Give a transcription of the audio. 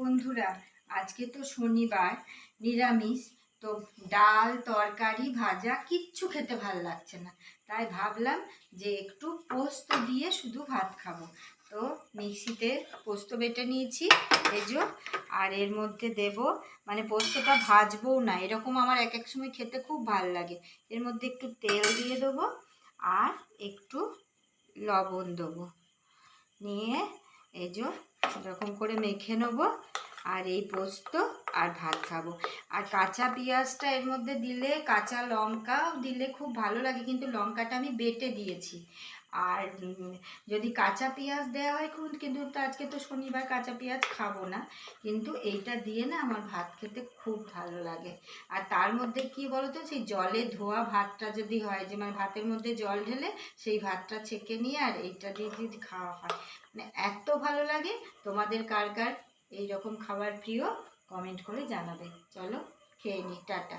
বন্ধুরা, আজকে তো শনিবার, নিরামিষ। তো ডাল তরকারি ভাজা কিচ্ছু খেতে ভালো লাগছে না, তাই ভাবলাম যে একটু পোস্ত দিয়ে শুধু ভাত খাবো। তো মিক্সিতে পোস্ত বেটে নিয়েছি এজো। আর এর মধ্যে দেব, মানে পোস্তটা ভাজবো না, এরকম আমার এক এক সময় খেতে খুব ভালো লাগে। এর মধ্যে একটু তেল দিয়ে দেবো আর একটু লবণ দেবো, নিয়ে এজো এরকম করে মেখে নেবো। আর এই পোস্ত আর ভাত খাবো। আর কাঁচা পেঁয়াজটা এর মধ্যে দিলে, কাঁচা লঙ্কাও দিলে খুব ভালো লাগে, কিন্তু লঙ্কাটা আমি বেটে দিয়েছি। আর যদি কাঁচা পেঁয়াজ দেওয়া হয় কিন্তু তো আজকে তো শনিবার, কাঁচা পেঁয়াজ খাবো না, কিন্তু এইটা দিয়ে না আমার ভাত খেতে খুব ভালো লাগে। আর তার মধ্যে কি বলতো, সেই জলে ধোয়া ভাতটা যদি হয়, যে মানে ভাতের মধ্যে জল ঢেলে সেই ভাতটা ছেঁকে নিয়ে আর এইটা দিয়ে যদি খাওয়া হয়, মানে এত ভালো লাগে। তোমাদের কার কার এই রকম খাবার প্রিয়, কমেন্ট করে জানাবে। চলো খেয়ে নি, টাটা।